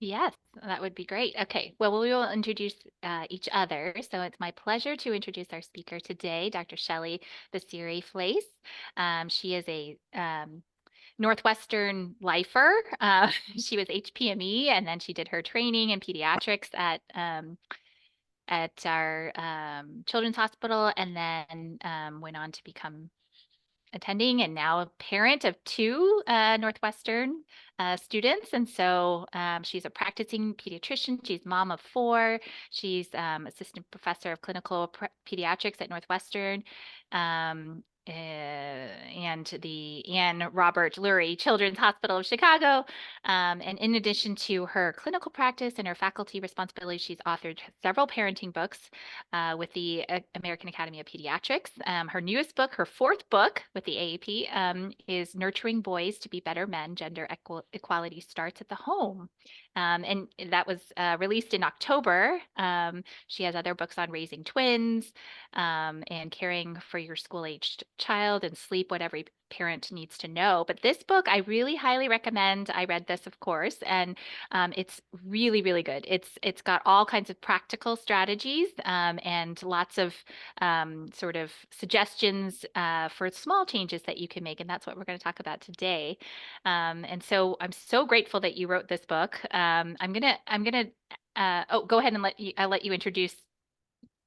Yes, that would be great. Okay, well, we will introduce each other. So it's my pleasure to introduce our speaker today, Dr. Shelley Basiri Flace. She is a Northwestern lifer. She was HPME, and then she did her training in pediatrics at our children's hospital, and then went on to become attending and now a parent of two Northwestern students. And so she's a practicing pediatrician. She's mom of four. She's assistant professor of clinical pediatrics at Northwestern. And the Ann Robert Lurie Children's Hospital of Chicago. And in addition to her clinical practice and her faculty responsibilities, she's authored several parenting books with the American Academy of Pediatrics. Her newest book, her fourth book with the AAP, is Nurturing Boys to Be Better Men, Gender Equality Starts at the Home. And that was released in October. She has other books on raising twins and caring for your school-aged child and sleep, what every parent needs to know. But this book, I really highly recommend. I read this, of course, and it's really, really good. It's got all kinds of practical strategies and lots of sort of suggestions for small changes that you can make, and that's what we're going to talk about today. And so I'm so grateful that you wrote this book. Oh, go ahead and I'll let you introduce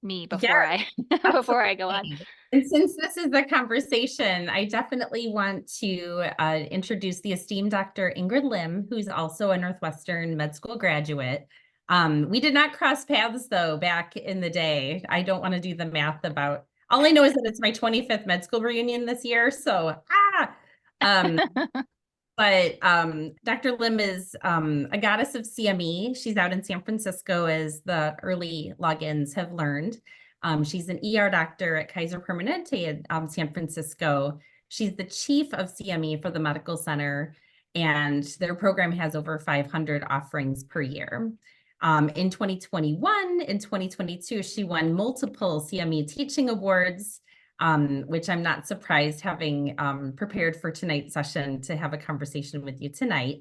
me Yeah, before I before I go on. absolutely. And since this is the conversation, I definitely want to introduce the esteemed Dr. Ingrid Lim, who's also a Northwestern med school graduate. We did not cross paths, though, back in the day. I don't want to do the math about, all I know is that it's my 25th med school reunion this year. So, um, but Dr. Lim is a goddess of CME. She's out in San Francisco, as the early logins have learned. She's an ER doctor at Kaiser Permanente in San Francisco. She's the chief of CME for the medical center, and their program has over 500 offerings per year. In 2021 and 2022, she won multiple CME teaching awards, which I'm not surprised, having prepared for tonight's session, to have a conversation with you tonight.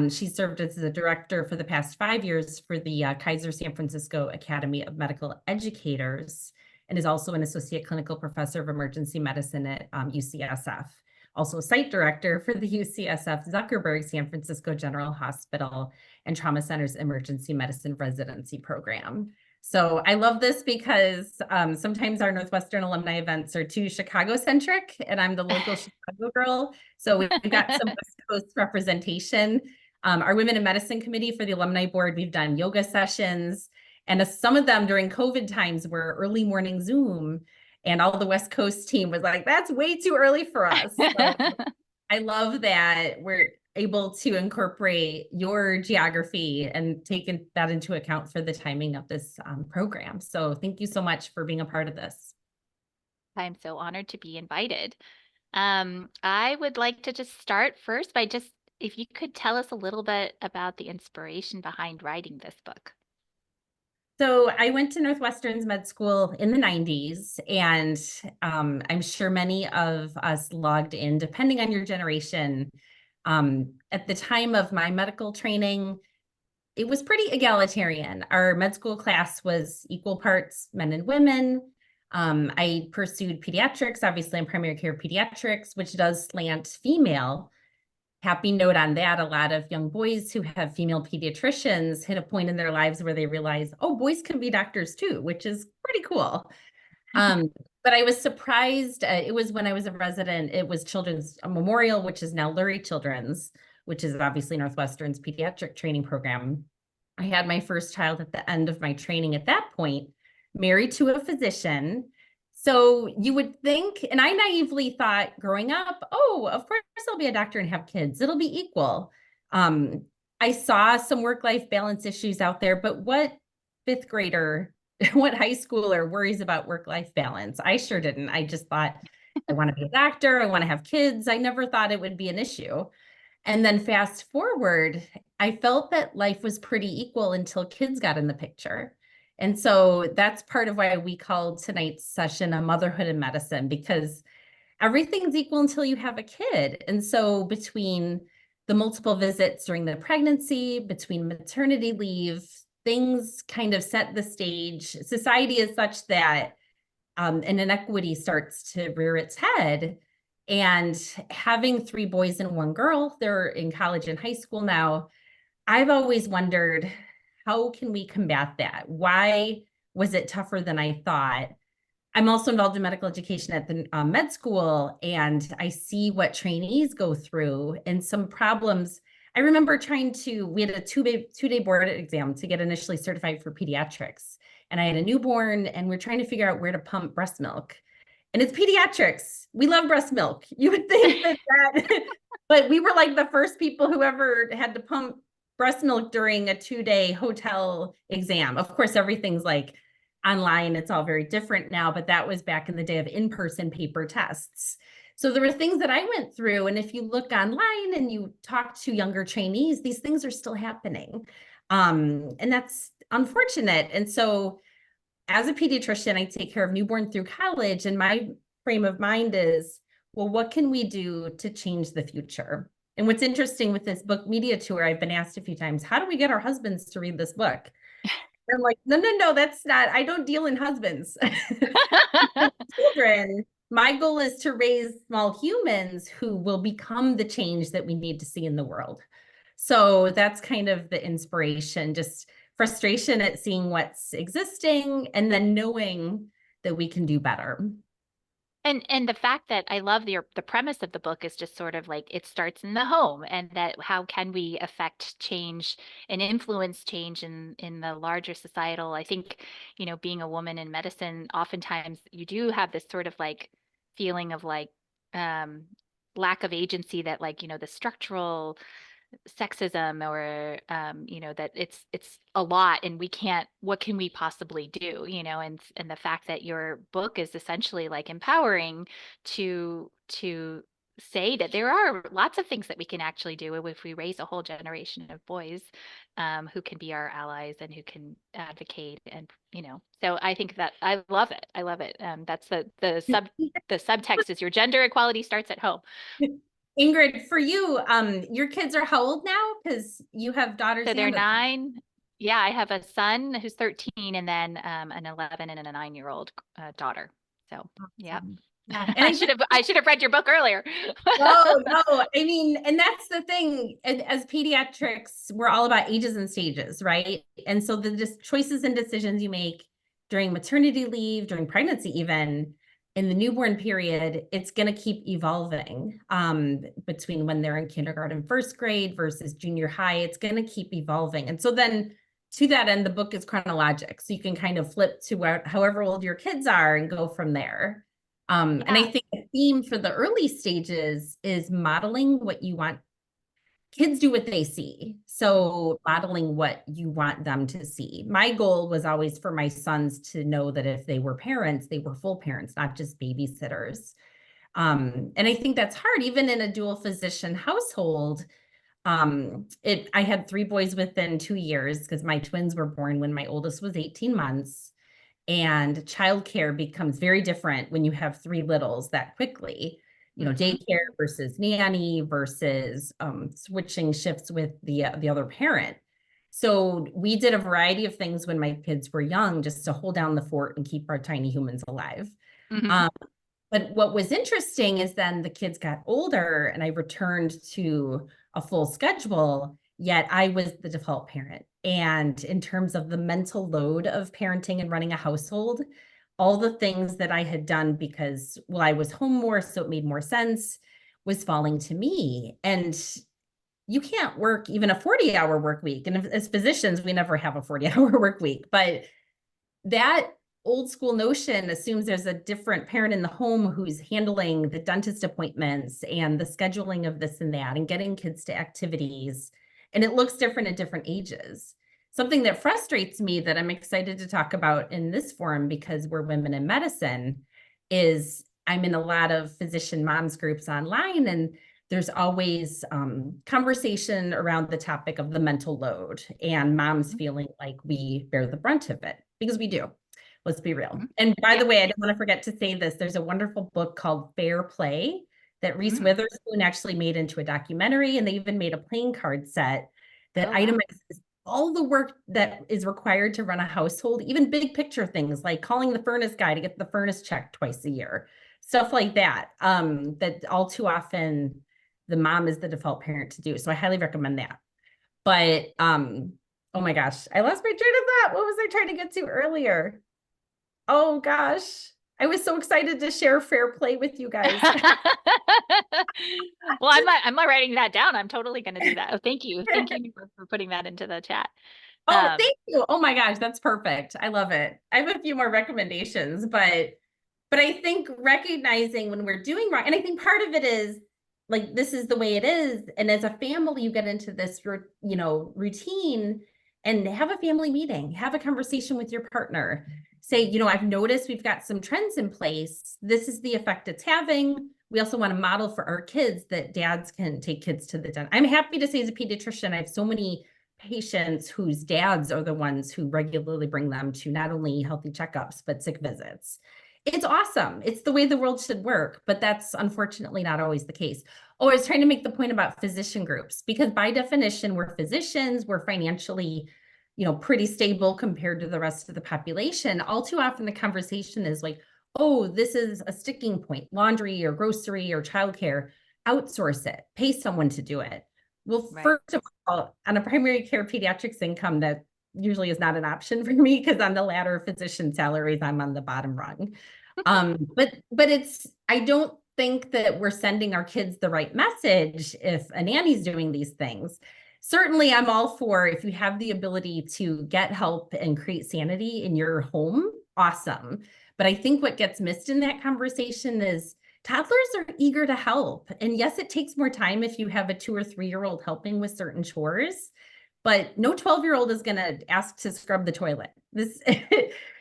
She served as the director for the past 5 years for the Kaiser San Francisco Academy of Medical Educators, and is also an associate clinical professor of emergency medicine at UCSF. Also a site director for the UCSF Zuckerberg San Francisco General Hospital and Trauma Center's emergency medicine residency program. So I love this because sometimes our Northwestern alumni events are too Chicago-centric, and I'm the local Chicago girl. So we've got some West Coast representation. Our Women in Medicine Committee for the Alumni Board, we've done yoga sessions, and some of them during COVID times were early morning Zoom, and all the West Coast team was like, that's way too early for us. So I love that we're able to incorporate your geography and taking that into account for the timing of this program. So thank you so much for being a part of this. I'm so honored to be invited. I would like to just start first by just if you could tell us a little bit about the inspiration behind writing this book. So I went to Northwestern's med school in the 90s, and I'm sure many of us logged in, depending on your generation. At the time of my medical training, it was pretty egalitarian. Our med school class was equal parts men and women. I pursued pediatrics, obviously in primary care pediatrics, which does slant female. Happy note on that, a lot of young boys who have female pediatricians hit a point in their lives where they realize, oh, boys can be doctors too, which is pretty cool. But I was surprised. It was when I was a resident, it was Children's Memorial, which is now Lurie Children's, which is obviously Northwestern's pediatric training program. I had my first child at the end of my training at that point, married to a physician. So you would think, and I naively thought growing up, oh, of course I'll be a doctor and have kids. It'll be equal. I saw some work-life balance issues out there, but what fifth grader, what high schooler worries about work-life balance? I sure didn't. I just thought, I want to be a doctor. I want to have kids. I never thought it would be an issue. And then fast forward, I felt that life was pretty equal until kids got in the picture. And so that's part of why we called tonight's session a Motherhood in Medicine, because everything's equal until you have a kid. And so between the multiple visits during the pregnancy, between maternity leave, things kind of set the stage. Society is such that an inequity starts to rear its head. And having three boys and one girl, they're in college and high school now. I've always wondered, how can we combat that? Why was it tougher than I thought? I'm also involved in medical education at the med school, and I see what trainees go through and some problems. I remember we had a two-day board exam to get initially certified for pediatrics. And I had a newborn, and we're trying to figure out where to pump breast milk. And it's pediatrics. We love breast milk. You would think but we were like the first people who ever had to pump breast milk during a 2-day hotel exam. Of course, everything's like online. It's all very different now, but that was back in the day of in-person paper tests. So there were things that I went through. And if you look online and you talk to younger trainees, these things are still happening. And that's unfortunate. And so as a pediatrician, I take care of newborn through college, and my frame of mind is, well, what can we do to change the future? And what's interesting with this book media tour, I've been asked a few times, how do we get our husbands to read this book? I'm like, no, that's not, I don't deal in husbands. Children, my goal is to raise small humans who will become the change that we need to see in the world. So that's kind of the inspiration, just frustration at seeing what's existing and then knowing that we can do better. And the fact that I love the premise of the book is just sort of like it starts in the home, and that how can we affect change and influence change in the larger societal. I think, being a woman in medicine, oftentimes you do have this sort of like feeling of like um lack of agency, that like, the structural sexism, or that it's a lot, and what can we possibly do, and the fact that your book is essentially like empowering to say that there are lots of things that we can actually do if we raise a whole generation of boys, who can be our allies and who can advocate, and so I think that I love it. That's the subtext is your gender equality starts at home. Ingrid, for you, your kids are how old now? Because you have daughters So they're and a 9. Yeah, I have a son who's 13, and then an 11 and a 9-year-old daughter. So, yeah. yeah. And I should have read your book earlier. no. I mean, and that's the thing. As pediatrics, we're all about ages and stages, right? And so the just choices and decisions you make during maternity leave, during pregnancy, even in the newborn period, it's going to keep evolving between when they're in kindergarten, first grade versus junior high. It's going to keep evolving. And so then to that end, the book is chronologic. So you can kind of flip to however old your kids are and go from there. And I think the theme for the early stages is modeling what you want. Kids do what they see. So modeling what you want them to see. My goal was always for my sons to know that if they were parents, they were full parents, not just babysitters. And I think that's hard, even in a dual physician household. I had 3 boys within 2 years because my twins were born when my oldest was 18 months. And childcare becomes very different when you have 3 littles that quickly. Daycare versus nanny versus switching shifts with the other parent. So we did a variety of things when my kids were young, just to hold down the fort and keep our tiny humans alive. Mm-hmm. But what was interesting is then the kids got older and I returned to a full schedule, yet I was the default parent. And in terms of the mental load of parenting and running a household, all the things that I had done because, well, I was home more, so it made more sense, was falling to me. And you can't work even a 40-hour work week. And as physicians, we never have a 40-hour work week, but that old school notion assumes there's a different parent in the home who's handling the dentist appointments and the scheduling of this and that and getting kids to activities. And it looks different at different ages. Something that frustrates me that I'm excited to talk about in this forum, because we're women in medicine, is I'm in a lot of physician moms groups online, and there's always conversation around the topic of the mental load and moms feeling like we bear the brunt of it, because we do. Let's be real. And by the way, I don't want to forget to say this. There's a wonderful book called Fair Play that Reese Mm. Witherspoon actually made into a documentary, and they even made a playing card set that Oh, wow. itemizes all the work that is required to run a household, even big picture things like calling the furnace guy to get the furnace checked twice a year, stuff like that. That all too often the mom is the default parent to do. So I highly recommend that. But oh my gosh, I lost my train of thought. What was I trying to get to earlier? Oh gosh, I was so excited to share fair play with you guys. Well, I'm not writing that down. I'm totally going to do that. Oh, thank you. Thank you for putting that into the chat. Oh, Um, thank you. Oh my gosh, that's perfect. I love it. I have a few more recommendations, but I think recognizing when we're doing wrong, and I think part of it is like this is the way it is, and as a family, you get into this, routine, and have a family meeting, have a conversation with your partner. Say, I've noticed we've got some trends in place. This is the effect it's having. We also want to model for our kids that dads can take kids to the dentist. I'm happy to say, as a pediatrician, I have so many patients whose dads are the ones who regularly bring them to not only healthy checkups, but sick visits. It's awesome. It's the way the world should work, but that's unfortunately not always the case. Oh, I was trying to make the point about physician groups, because by definition, we're physicians, we're financially, pretty stable compared to the rest of the population. All too often the conversation is like, oh, this is a sticking point, laundry or grocery or childcare, outsource it, pay someone to do it. Well, right. first of all, on a primary care pediatrics income, that usually is not an option for me, because on the ladder of physician salaries, I'm on the bottom rung. But I don't think that we're sending our kids the right message if a nanny's doing these things. Certainly, I'm all for, if you have the ability to get help and create sanity in your home, awesome. But I think what gets missed in that conversation is toddlers are eager to help. And yes, it takes more time if you have a 2 or 3-year-old helping with certain chores, but no 12-year-old is going to ask to scrub the toilet. This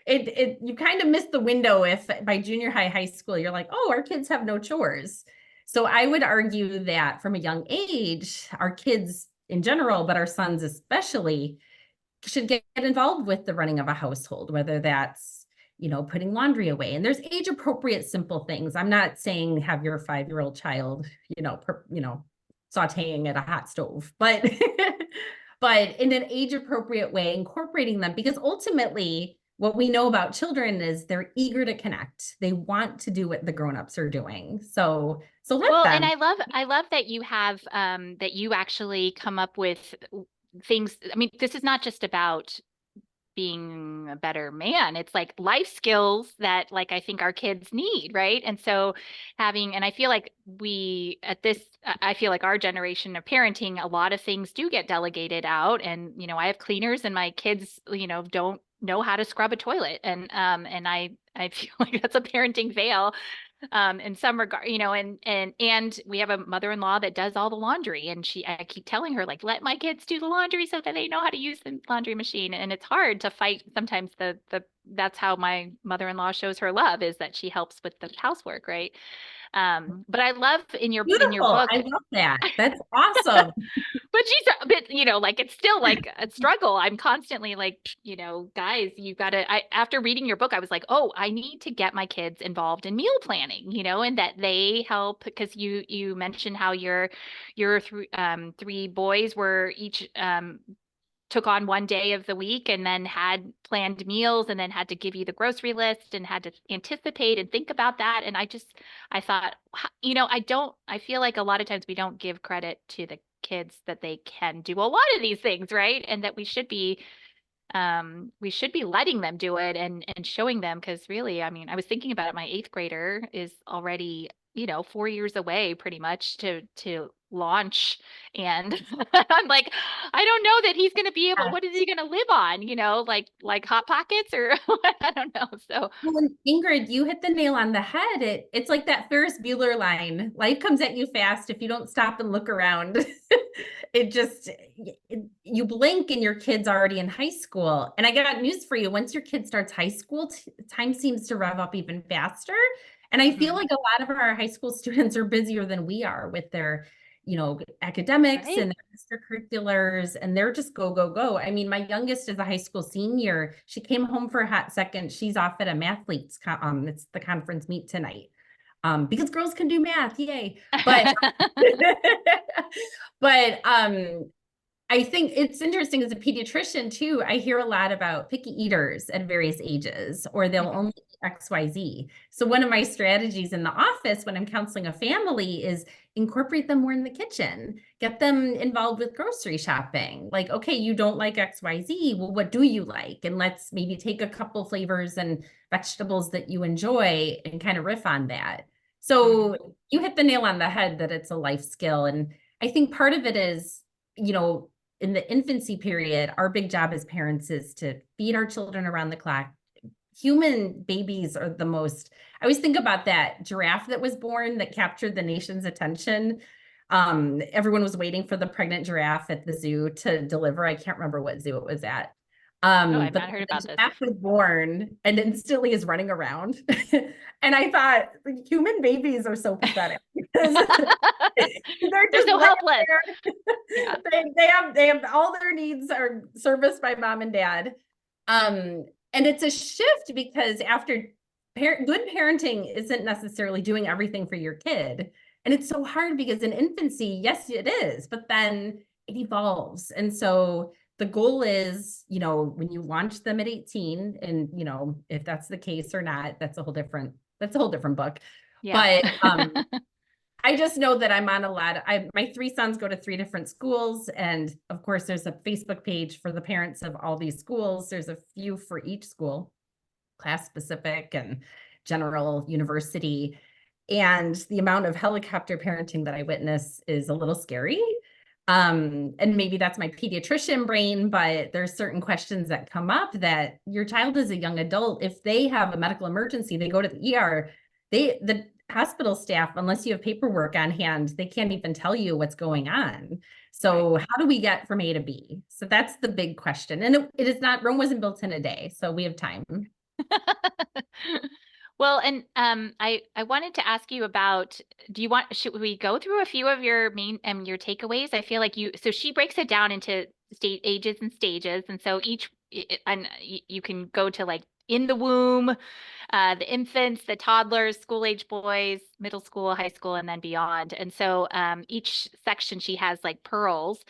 you kind of miss the window if by junior high school you're like, oh, our kids have no chores. So I would argue that from a young age, our kids in general, but our sons especially, should get involved with the running of a household, whether that's, putting laundry away. And there's age appropriate simple things. I'm not saying have your 5-year-old child, sauteing at a hot stove, but but in an age appropriate way, incorporating them, because ultimately what we know about children is they're eager to connect. They want to do what the grown-ups are doing. So let Well, and them. I love that you have that you actually come up with things. I mean, this is not just about being a better man. It's like life skills that like I think our kids need, right? And so and I feel like I feel like our generation of parenting, a lot of things do get delegated out. And, I have cleaners and my kids, don't know how to scrub a toilet. And I feel like that's a parenting fail in some regard, and we have a mother-in-law that does all the laundry, and I keep telling her, like, let my kids do the laundry so that they know how to use the laundry machine. And it's hard to fight sometimes. That's how my mother-in-law shows her love, is that she helps with the housework, right? But I love in your Beautiful. I book. love that. That's awesome. But she's a bit, like it's still like a struggle. I'm constantly like, guys, you gotta, after reading your book, I was like, oh, I need to get my kids involved in meal planning, and that they help, because you mentioned how your three boys were each, took on one day of the week and then had planned meals and then had to give you the grocery list and had to anticipate and think about that. And I thought, I feel like a lot of times we don't give credit to the kids that they can do a lot of these things, right? And that we should be letting them do it and showing them, because really, I mean, I was thinking about it. My eighth grader is already, 4 years away pretty much to launch. And I'm like, I don't know that he's going to be able, what is he going to live on? Like Hot Pockets or I don't know. So Well, and Ingrid, you hit the nail on the head. It's like that Ferris Bueller line. Life comes at you fast if you don't stop and look around. You blink and your kid's already in high school. And I got news for you. Once your kid starts high school, time seems to rev up even faster. And I feel mhm, like a lot of our high school students are busier than we are with their, academics right. and their extracurriculars, and they're just go, go, go. I mean, my youngest is a high school senior. She came home for a hot second. She's off at a mathletes, it's the conference meet tonight. because girls can do math, yay. But but I think it's interesting as a pediatrician too. I hear a lot about picky eaters at various ages, or they'll Mhm. only eat XYZ. So one of my strategies in the office when I'm counseling a family is incorporate them more in the kitchen, get them involved with grocery shopping. Like, okay, you don't like XYZ. Well, what do you like? And let's maybe take a couple flavors and vegetables that you enjoy and kind of riff on that. Mhm. So you hit the nail on the head that it's a life skill. And I think part of it is, you know, in the infancy period, our big job as parents is to feed our children around the clock. Human babies are the most, I always think about that giraffe that was born that captured the nation's attention. Everyone was waiting for the pregnant giraffe at the zoo to deliver. I can't remember what zoo it was at. Oh, I've But not heard the about this. giraffe was born and instantly is running around. And I thought, like, human babies are so pathetic because they're They're just so laying helpless. there. Yeah. They have all their needs are serviced by mom and dad. And it's a shift because after good parenting isn't necessarily doing everything for your kid. And it's so hard because in infancy, yes, it is, but then it evolves. And so the goal is, you know, when you launch them at 18, and you know, if that's the case or not, that's a whole different book. Yeah. But I just know that I'm on a lot. My three sons go to three different schools. And of course, there's a Facebook page for the parents of all these schools. There's a few for each school, class specific and general university. And the amount of helicopter parenting that I witness is a little scary. And maybe that's my pediatrician brain, but there's certain questions that come up that your child is a young adult. If they have a medical emergency, they go to the ER, the hospital staff, unless you have paperwork on hand, they can't even tell you what's going on. Right. So how do we get from A to B? So that's the big question. And it is not, Rome wasn't built in a day. So we have time. Well, and I wanted to ask you about, should we go through a few of your main your takeaways? I feel like so she breaks it down into state ages and stages, and so and you can go to like in the womb, the infants, the toddlers, school age boys, middle school, high school, and then beyond. And so each section she has like pearls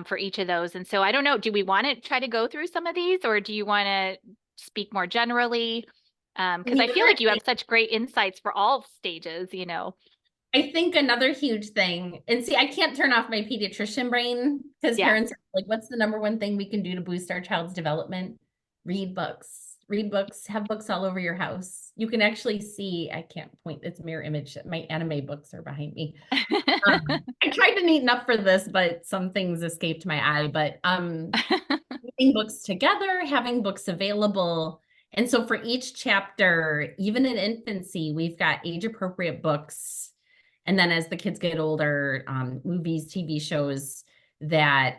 for each of those. And so I don't know, do we want to try to go through some of these, or do you want to speak more generally? Because I feel like you have such great insights for all stages, you know. I think another huge thing, and see, I can't turn off my pediatrician brain because Yeah. parents are like, what's the number one thing we can do to boost our child's development? Read books, have books all over your house. You can actually see, I can't point, it's a mirror image. My anime books are behind me. I tried to neaten up for this, but some things escaped my eye. But reading books together, having books available. And so for each chapter, even in infancy, we've got age appropriate books. And then as the kids get older, movies, TV shows that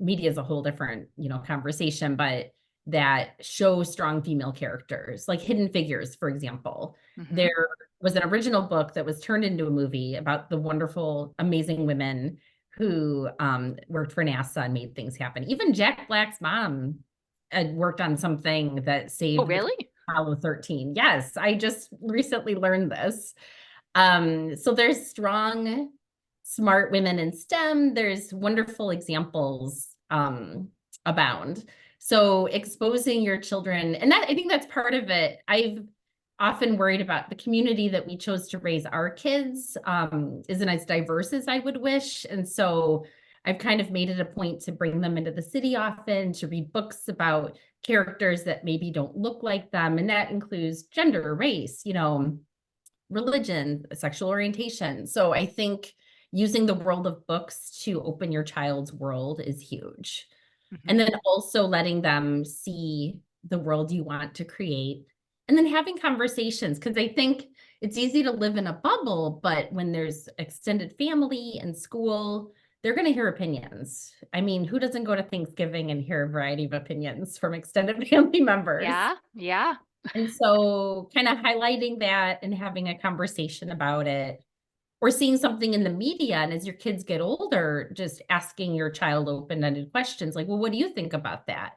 media is a whole different, you know, conversation, but that show strong female characters, like Hidden Figures, for example. Hmm. There was an original book that was turned into a movie about the wonderful, amazing women who worked for NASA and made things happen. Even Jack Black's mom had worked on something that Oh, saved the really? Apollo 13. Yes, I just recently learned this. So there's strong, smart women in STEM. There's wonderful examples abound. So exposing your children, and that I think that's part of it. I've often worried about the community that we chose to raise our kids isn't as diverse as I would wish. And so I've kind of made it a point to bring them into the city often, to read books about characters that maybe don't look like them. And that includes gender, race, you know, religion, sexual orientation. So I think using the world of books to open your child's world is huge. And Hmm. then also letting them see the world you want to create. And then having conversations, because I think it's easy to live in a bubble, but when there's extended family and school, they're going to hear opinions. I mean, who doesn't go to Thanksgiving and hear a variety of opinions from extended family members? Yeah. Yeah. And so kind of highlighting that and having a conversation about it, or seeing something in the media. And as your kids get older, just asking your child open-ended questions like, well, what do you think about that?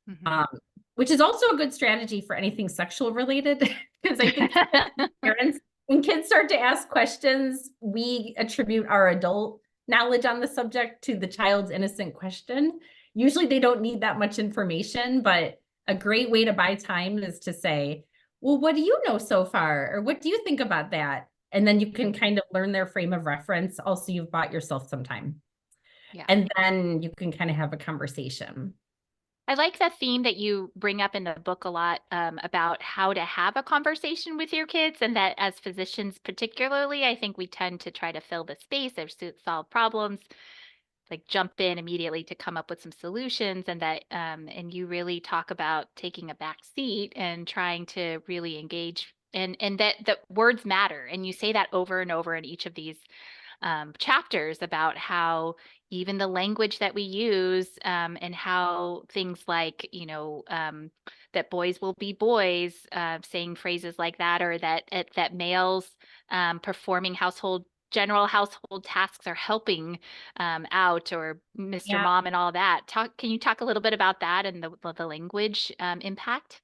Hmm. Um, which is also a good strategy for anything sexual related, because I think parents when kids start to ask questions, we attribute our adult knowledge on the subject to the child's innocent question. Usually they don't need that much information, but a great way to buy time is to say, well, what do you know so far? Or what do you think about that? And then you can kind of learn their frame of reference. Also, you've bought yourself some time. Yeah. And then you can kind of have a conversation. I like the theme that you bring up in the book a lot, about how to have a conversation with your kids, and that as physicians, particularly, I think we tend to try to fill the space or solve problems, like jump in immediately to come up with some solutions, and that and you really talk about taking a back seat and trying to really engage, and that words matter, and you say that over and over in each of these chapters about how even the language that we use, and how things like, that boys will be boys, saying phrases like that, or that males performing general household tasks are helping out, or Mr. Yeah. Mom and all that. Can you talk a little bit about that and the language impact?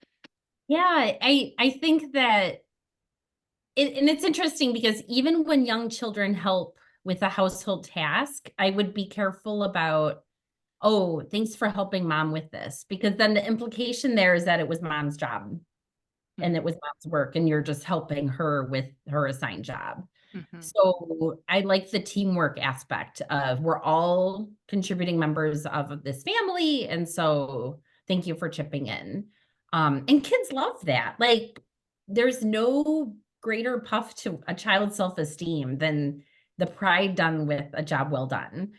Yeah, I think that and it's interesting because even when young children help with a household task, I would be careful about, oh, thanks for helping mom with this, because then the implication there is that it was mom's job and it was mom's work and you're just helping her with her assigned job. Mm-hmm. So I like the teamwork aspect of we're all contributing members of this family. And so thank you for chipping in. And kids love that. Like there's no greater puff to a child's self-esteem than the pride done with a job well done.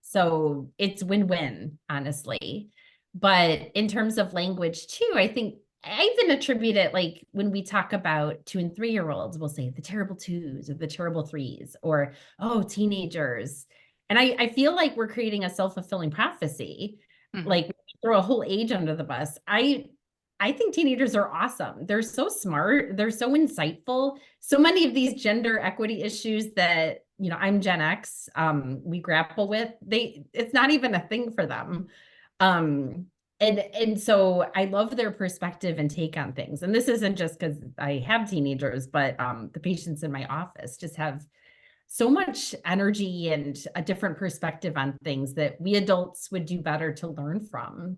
So it's win-win, honestly. But in terms of language too, I think I even attribute it like when we talk about 2 and 3 year olds, we'll say the terrible twos or the terrible threes, or oh, teenagers. And I feel like we're creating a self-fulfilling prophecy. Mm-hmm. Like throw a whole age under the bus. I think teenagers are awesome. They're so smart, they're so insightful. So many of these gender equity issues that, I'm Gen X, we grapple with, it's not even a thing for them. Um, and so I love their perspective and take on things. And this isn't just because I have teenagers, but the patients in my office just have so much energy and a different perspective on things that we adults would do better to learn from.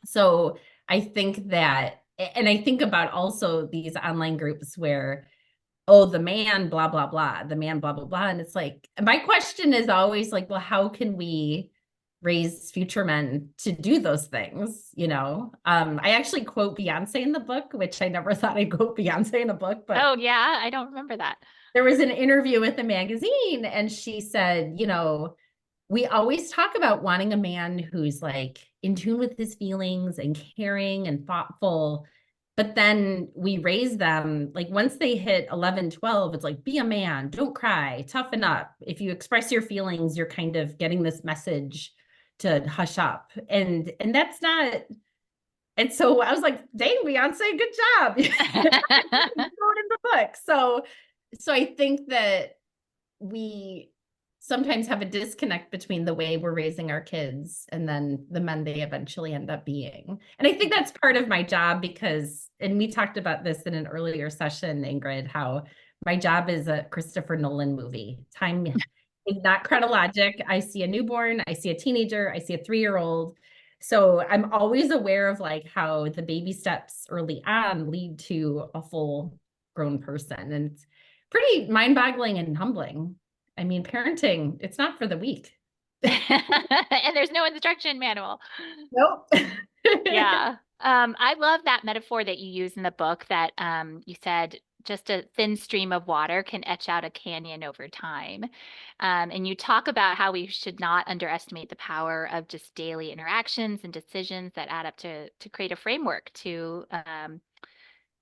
So I think that, and I think about also these online groups where, oh, the man, blah, blah, blah, the man, blah, blah, blah. And it's like, my question is always like, well, how can we raise future men to do those things? I actually quote Beyonce in the book, which I never thought I'd quote Beyonce in a book, but Oh yeah, I don't remember that. there was an interview with a magazine and she said, we always talk about wanting a man who's like in tune with his feelings and caring and thoughtful. But then we raise them like once they hit 11, 12, it's like, be a man, don't cry, toughen up. If you express your feelings, you're kind of getting this message to hush up. And that's not, and so I was like, dang, Beyonce, good job. You wrote in the book. So I think that we sometimes have a disconnect between the way we're raising our kids and then the men they eventually end up being. And I think that's part of my job because, and we talked about this in an earlier session, Ingrid, how my job is a Christopher Nolan movie. Time is not chronologic. I see a newborn, I see a teenager, I see a 3-year-old. So I'm always aware of like how the baby steps early on lead to a full grown person. And it's pretty mind-boggling and humbling. I mean, parenting, it's not for the weak. And there's no instruction manual. Nope. Yeah. I love that metaphor that you use in the book that you said just a thin stream of water can etch out a canyon over time. And you talk about how we should not underestimate the power of just daily interactions and decisions that add up to create a framework to,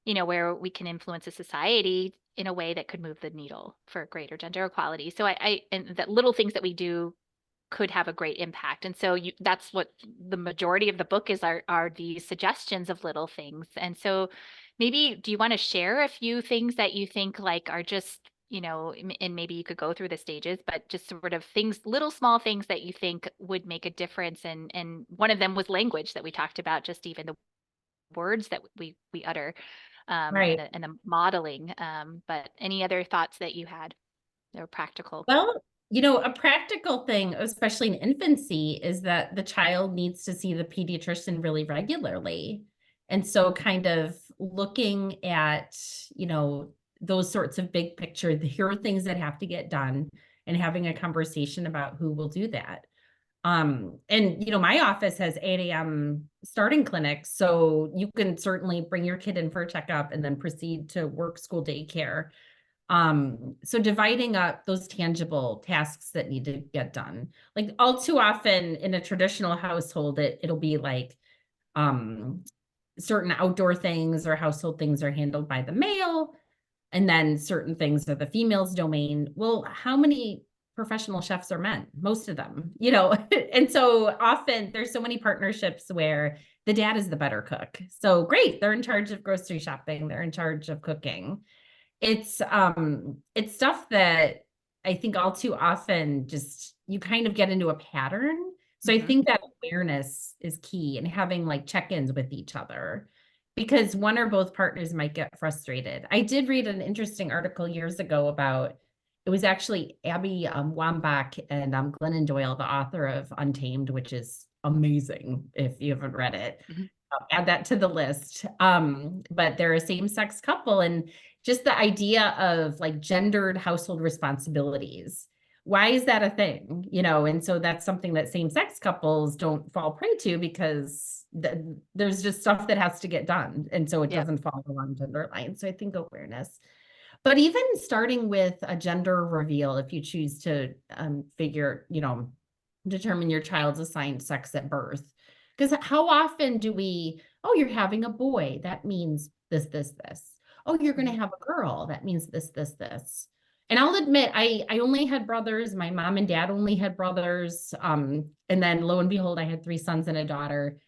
where we can influence a society in a way that could move the needle for greater gender equality. So and that little things that we do could have a great impact. And so that's what the majority of the book is, are these suggestions of little things. And so maybe do you want to share a few things that you think like are just, and maybe you could go through the stages, but just sort of things, little small things that you think would make a difference. And one of them was language that we talked about, just even the words that we utter. Right. and the modeling. But any other thoughts that you had that were practical? Well, a practical thing, especially in infancy, is that the child needs to see the pediatrician really regularly. And so kind of looking at, you know, those sorts of big picture, here are things that have to get done and having a conversation about who will do that. And my office has 8 a.m. starting clinics, so you can certainly bring your kid in for a checkup and then proceed to work, school, daycare. So dividing up those tangible tasks that need to get done. Like all too often in a traditional household, it'll be like um certain outdoor things or household things are handled by the male, and then certain things are the female's domain. Well, how many professional chefs are men? Most of them, and so often there's so many partnerships where the dad is the better cook. So great, they're in charge of grocery shopping, they're in charge of cooking. It's stuff that I think all too often just you kind of get into a pattern. So I Hmm. think that awareness is key, and having like check-ins with each other, because one or both partners might get frustrated. I did read an interesting article years ago about it was actually Abby Wambach and Glennon Doyle, the author of Untamed, which is amazing if you haven't read it. Hmm. I'll add that to the list. But they're a same-sex couple, and just the idea of like gendered household responsibilities. Why is that a thing? And so that's something that same-sex couples don't fall prey to, because there's just stuff that has to get done. And so it Yep. doesn't fall along gender lines. So I think awareness. But even starting with a gender reveal, if you choose to determine your child's assigned sex at birth. Because how often do oh, you're having a boy, that means this, this, this. Oh, you're going to Mhm. have a girl, that means this, this, this. And I'll admit, I only had brothers. My mom and dad only had brothers. And then lo and behold, I had 3 sons and a daughter.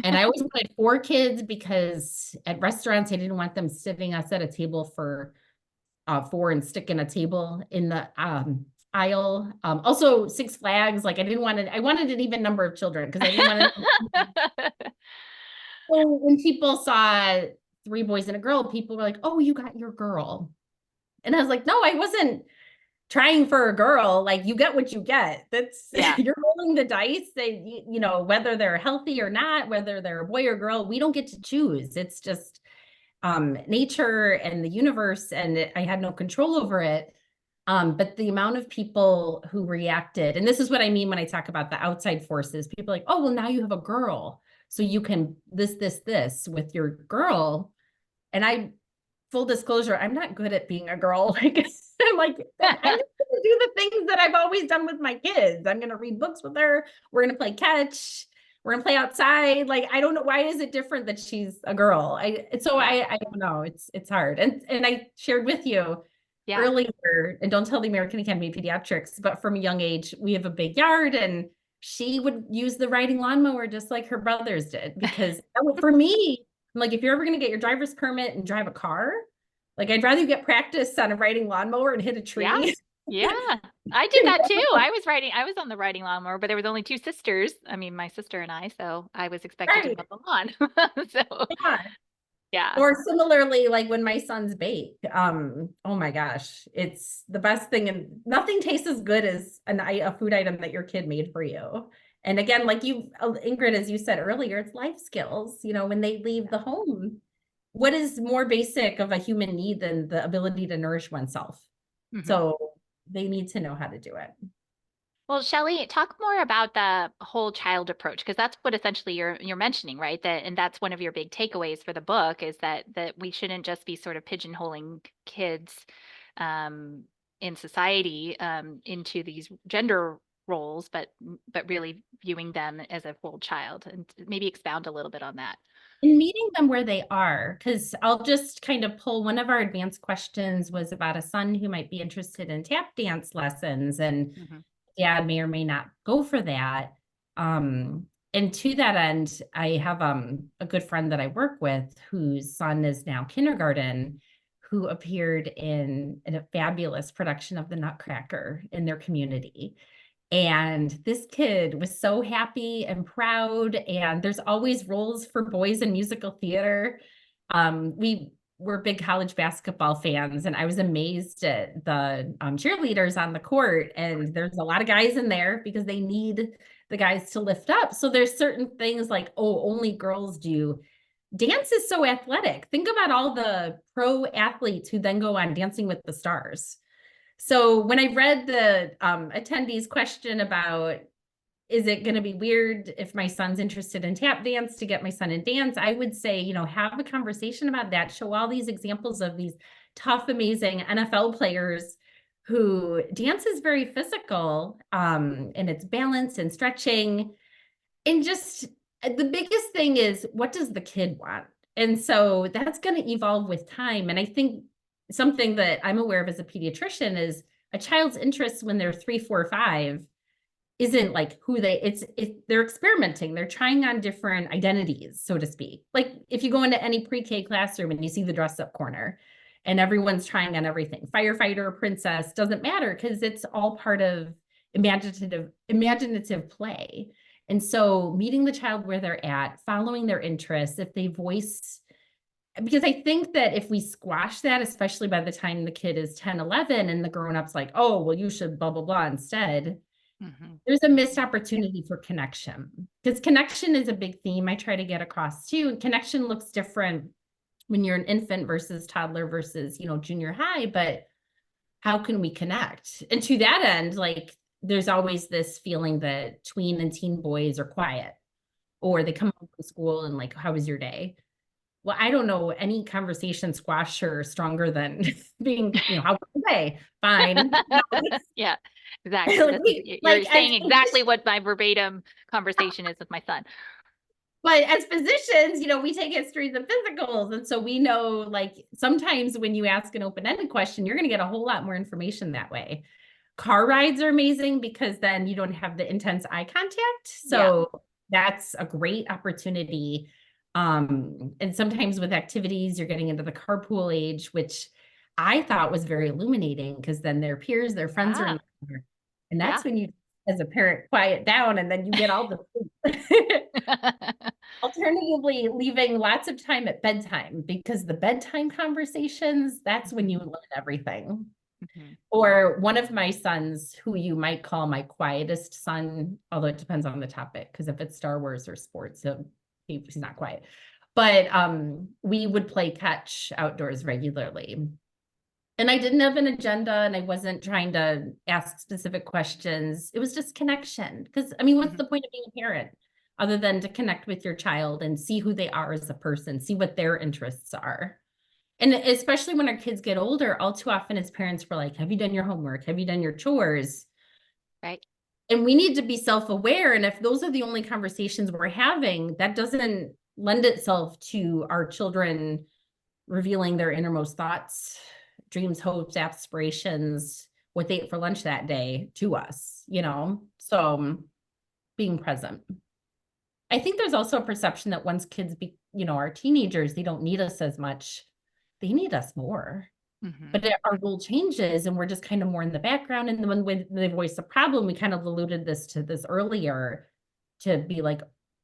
And I always wanted 4 kids, because at restaurants, I didn't want them sitting us at a table for 4 and sticking a table in the aisle. Also, Six Flags, like I wanted an even number of children, because I didn't want to. So when people saw 3 boys and a girl, people were like, "Oh, you got your girl," and I was like, "No, I wasn't trying for a girl. Like, you get what you get. That's Yeah. you're rolling the dice. Whether they're healthy or not, whether they're a boy or girl, we don't get to choose. It's just nature and the universe, and I had no control over it. But the amount of people who reacted, and this is what I mean when I talk about the outside forces, people are like, oh, well, now you have a girl, so you can this with your girl. And full disclosure, I'm not good at being a girl. Like, I'm like, I'm just gonna do the things that I've always done with my kids. I'm gonna read books with her. We're gonna play catch. We're gonna play outside. Like, I don't know, why is it different that she's a girl? Yeah. I don't know. It's hard. And I shared with you Yeah. earlier, and don't tell the American Academy of Pediatrics, but from a young age, we have a big yard, and she would use the riding lawnmower just like her brothers did. Because for me, I'm like, if you're ever going to get your driver's permit and drive a car, like, I'd rather you get practice on a riding lawnmower and hit a Yeah. tree. Yeah. I did that too. I was on the riding lawnmower, but there was only 2 sisters. I mean, my sister and I, so I was expected to Right. mow the lawn. So, Yeah. yeah. Or similarly, like when my sons bake, oh my gosh, it's the best thing, and nothing tastes as good as a food item that your kid made for you. And again, like Ingrid, as you said earlier, it's life skills. When they leave the home, what is more basic of a human need than the ability to nourish oneself? Mhm. So they need to know how to do it. Well, Shelley, talk more about the whole child approach, because that's what essentially you're mentioning, right? That and that's one of your big takeaways for the book is that we shouldn't just be sort of pigeonholing kids um, in society into these gender roles, but really viewing them as a whole child, and maybe expound a little bit on that. And meeting them where they are, because I'll just kind of pull one of our advanced questions was about a son who might be interested in tap dance lessons, and Hmm. dad may or may not go for that. And to that end, I have a good friend that I work with whose son is now kindergarten, who appeared in a fabulous production of the Nutcracker in their community. And this kid was so happy and proud. And there's always roles for boys in musical theater. We we're big college basketball fans, and I was amazed at the cheerleaders on the court. And there's a lot of guys in there because they need the guys to lift up. So there's certain things like, oh, only girls do. Dance is so athletic. Think about all the pro athletes who then go on Dancing with the Stars. So when I read the attendees question about, is it going to be weird if my son's interested in tap dance to get my son in dance? I would say, have a conversation about that. Show all these examples of these tough, amazing NFL players who dance is very physical, and it's balance and stretching. And just the biggest thing is, what does the kid want? And so that's going to evolve with time. And I think something that I'm aware of as a pediatrician is a child's interests when they're 3, 4, 5 isn't like who they're experimenting. They're trying on different identities, so to speak. Like if you go into any pre-K classroom and you see the dress up corner and everyone's trying on everything, firefighter, princess, doesn't matter because it's all part of imaginative play. And so meeting the child where they're at, following their interests, if they voice, because I think that if we squash that, especially by the time the kid is 10, 11, and the grown-up's like, oh, well, you should blah, blah, blah instead, there's a missed opportunity for connection. Because connection is a big theme I try to get across too. And connection looks different when you're an infant versus toddler versus, junior high, but how can we connect? And to that end, like there's always this feeling that tween and teen boys are quiet, or they come home from school and like, how was your day? Well, I don't know any conversation squasher stronger than being, how was your day? Fine. Yeah, exactly. You're As saying exactly what my verbatim conversation is with my son. But as physicians, we take histories of physicals. And so we know, like, sometimes when you ask an open-ended question, you're going to get a whole lot more information that way. Car rides are amazing because then you don't have the intense eye contact. So that's a great opportunity. And sometimes with activities, you're getting into the carpool age, which I thought was very illuminating because then their peers, their friends are in the car. And that's when you, as a parent, quiet down and then you get all the Alternatively, leaving lots of time at bedtime, because the bedtime conversations, that's when you learn everything. Or one of my sons, who you might call my quietest son, although it depends on the topic, because if it's Star Wars or sports, he's not quiet. But we would play catch outdoors regularly. And I didn't have an agenda and I wasn't trying to ask specific questions. It was just connection. Because, what's the point of being a parent other than to connect with your child and see who they are as a person, see what their interests are? And especially when our kids get older, all too often as parents, we're like, have you done your homework? Have you done your chores? Right. And we need to be self-aware. And if those are the only conversations we're having, that doesn't lend itself to our children revealing their innermost thoughts, dreams, hopes, aspirations, what they ate for lunch that day to us, So being present. I think there's also a perception that once kids are teenagers, they don't need us as much. They need us more. But our role changes and we're just kind of more in the background. And then when they voice a problem, we kind of alluded to this earlier, to be like,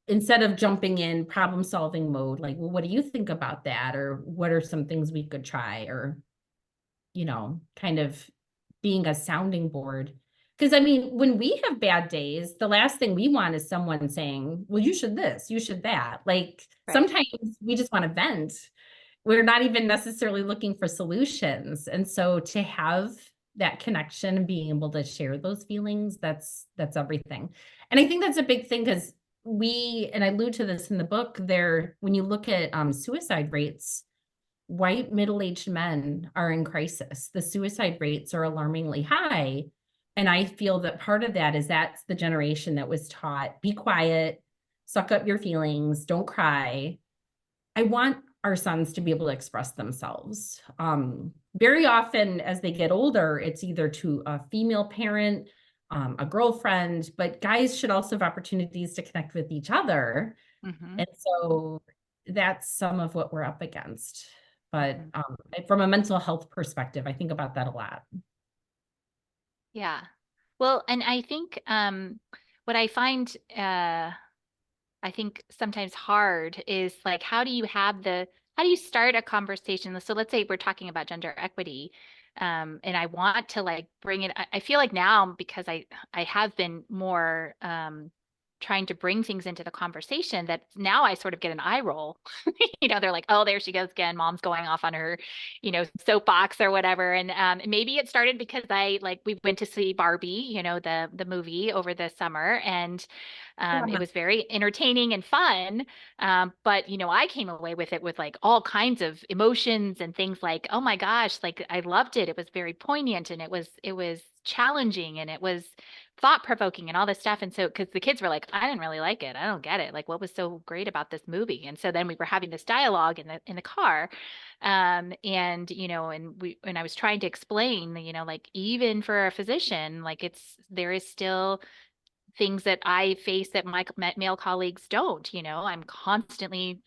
instead of jumping in problem solving mode, like, well, what do you think about that? Or what are some things we could try? Or, kind of being a sounding board. Because when we have bad days, the last thing we want is someone saying, well, you should this, you should that. Like sometimes we just want to vent. We're not even necessarily looking for solutions. And so to have that connection and being able to share those feelings, that's everything. And I think that's a big thing because and I allude to this in the book there, when you look at suicide rates, white middle-aged men are in crisis. The suicide rates are alarmingly high. And I feel that part of that is that's the generation that was taught, be quiet, suck up your feelings, don't cry. I want our sons to be able to express themselves. Very often as they get older, it's either to a female parent, a girlfriend, but guys should also have opportunities to connect with each other. And so that's some of what we're up against. But from a mental health perspective, I think about that a lot. Yeah. Well, and I think what I find I think sometimes hard is like, how do you have the how do you start a conversation? So let's say we're talking about gender equity, and I want to like bring it. I feel like now because I have been more trying to bring things into the conversation that now I sort of get an eye roll. They're like, oh, there she goes again. Mom's going off on her, soapbox or whatever. And maybe it started because we went to see Barbie, the movie over the summer, and it Yeah. was very entertaining and fun. But I came away with it with like all kinds of emotions and things like, oh my gosh, like I loved it. It was very poignant and it was challenging and it was thought provoking and all this stuff. And so, because the kids were like, I didn't really like it. I don't get it. Like, what was so great about this movie? And so then we were having this dialogue in the car, and I was trying to explain, like even for a physician, like there is still things that I face that my male colleagues don't. I'm constantly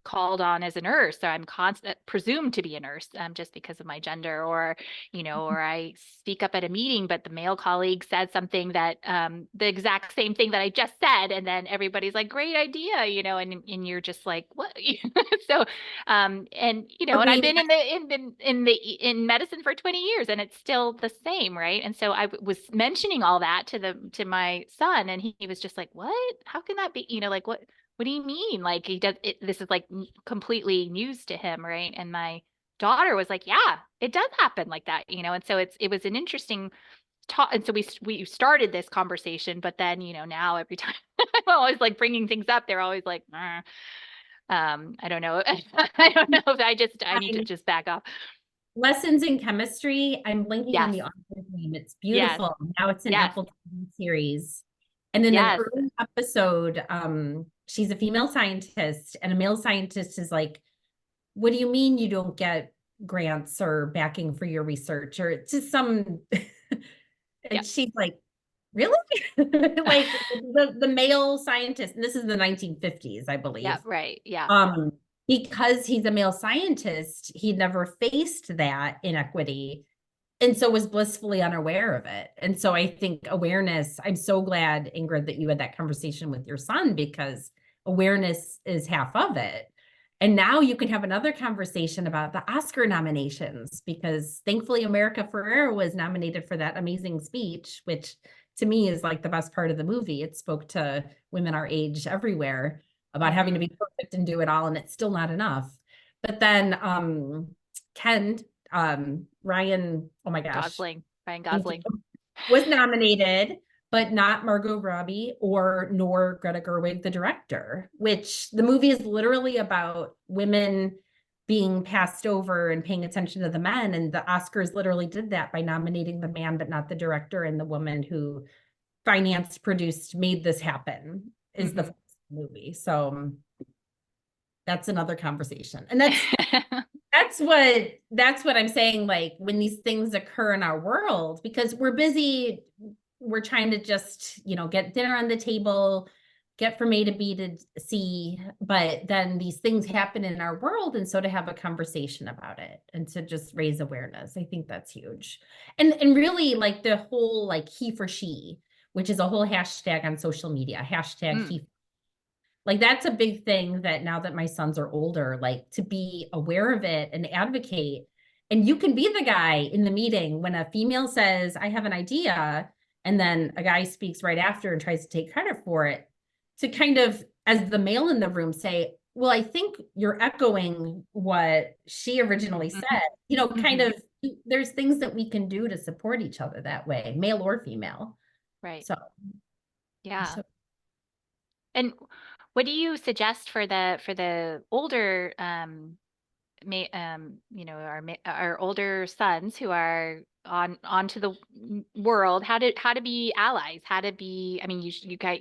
called on as a nurse, so I'm constant presumed to be a nurse just because of my gender, or I speak up at a meeting, but the male colleague said something that the exact same thing that I just said, and then everybody's like, "Great idea," and you're just like, "What?" So, and I've been in medicine for 20 years, and it's still the same, right? And so I was mentioning all that to my son, and he was just like, "What? How can that be?" Like what do you mean? Like he does it, this is like completely news to him, right? And my daughter was like, yeah, it does happen like that, And so it was an interesting talk. And so we started this conversation, but then, now every time I'm always like bringing things up, they're always like, I don't know. I don't know if I need to I just back off. Lessons in Chemistry. I'm blinking on Yes, the author's name. It's yes, beautiful. Now it's an yes, Apple TV series. And in an yes. early episode, she's a female scientist, and a male scientist is like, what do you mean you don't get grants or backing for your research? Or it's just some, Yeah. and she's like, really? Like the male scientist, and this is the 1950s, I Yeah, believe. right. Yeah. Um, because he's a male scientist, he never faced that inequity and so was blissfully unaware of it. And so I think awareness, I'm so glad, Ingrid, that you had that conversation with your son, because awareness is half of it. And now you can have another conversation about the Oscar nominations, because thankfully America Ferrera was nominated for that amazing speech, which to me is like the best part of the movie. It spoke to women our age everywhere about having to Hmm. be perfect and do it all, and it's still not enough. But then Ken, Ryan, oh my gosh, Gosling, Ryan thank you, Gosling. was nominated, but not Margot Robbie or nor Greta Gerwig, the director, which the movie is literally about women being passed over and paying attention to the men. And the Oscars literally did that by nominating the man, but not the director, and the woman who financed, produced, made this happen is the Hmm. movie. So that's another conversation. And that's what I'm saying. Like when these things occur in our world, because we're busy, we're trying to just, get dinner on the table, get from A to B to C, but then these things happen in our world. And so to have a conversation about it and to just raise awareness, I think that's huge. And really like the whole like he for she, which is a whole hashtag on social media, hashtag Mm. he, like that's a big thing that now that my sons are older, like to be aware of it and advocate. And you can be the guy in the meeting when a female says, I have an idea, and then a guy speaks right after and tries to take credit for it, to kind of, as the male in the room, say, well, I think you're echoing what she originally said. Hmm. Kind Hmm. of, there's things that we can do to support each other that way, male or female. Right. So, Yeah. so And what do you suggest for the older our older sons who are onto the world, how to be allies, how to be, I mean,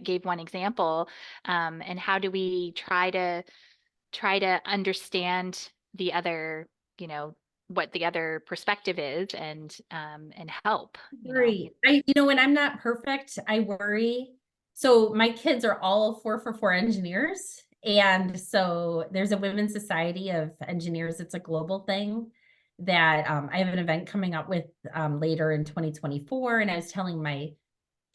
gave one example, and how do we try to understand the other, you know what the other perspective is, and help, Great. When I'm not perfect, I worry. So my kids are all 4-for-4 engineers. And so there's a Women's Society of Engineers. It's a global thing that I have an event coming up with later in 2024. And I was telling my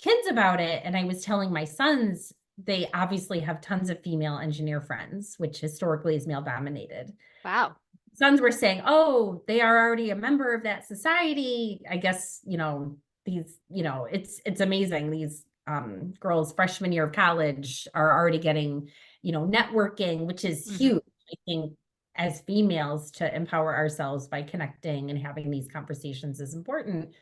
kids about it. And I was telling my sons, they obviously have tons of female engineer friends, which historically is male dominated. Wow. Sons were saying, oh, they are already a member of that society. I guess, these, it's amazing. These girls freshman year of college are already getting, networking, which is Hmm. huge. I think as females to empower ourselves by connecting and having these conversations is important.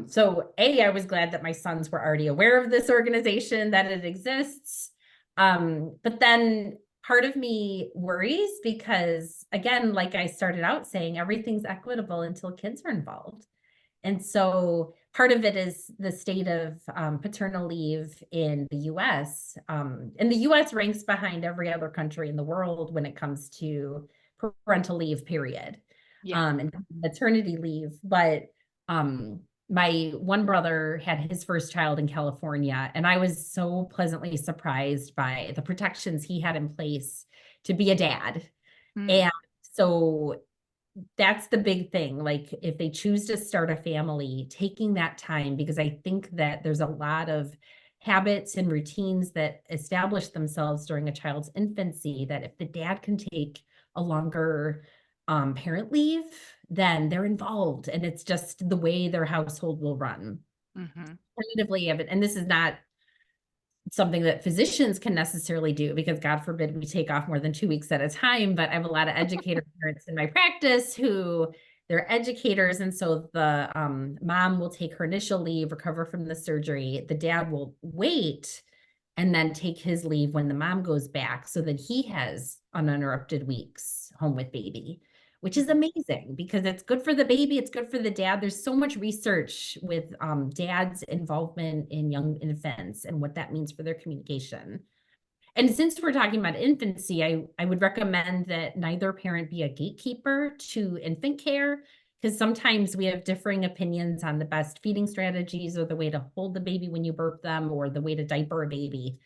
So I was glad that my sons were already aware of this organization, that it exists. But then part of me worries because, again, like I started out saying, everything's equitable until kids are involved. And so part of it is the state of paternal leave in the US. And the US ranks behind every other country in the world when it comes to parental leave, period, Yeah. and maternity leave. But um, my one brother had his first child in California, and I was so pleasantly surprised by the protections he had in place to be a dad. Mm. And so that's the big thing. Like, if they choose to start a family, taking that time, because I think that there's a lot of habits and routines that establish themselves during a child's infancy, that if the dad can take a longer parent leave, then they're involved. And it's just the way their household will run. Hmm. Alternatively, and this is not something that physicians can necessarily do because God forbid we take off more than 2 weeks at a time. But I have a lot of educator parents in my practice who they're educators. And so the mom will take her initial leave, recover from the surgery. The dad will wait and then take his leave when the mom goes back so that he has uninterrupted weeks home with baby, which is amazing because it's good for the baby, it's good for the dad. There's so much research with dad's involvement in young infants and what that means for their communication. And since we're talking about infancy, I would recommend that neither parent be a gatekeeper to infant care, because sometimes we have differing opinions on the best feeding strategies or the way to hold the baby when you burp them or the way to diaper a baby.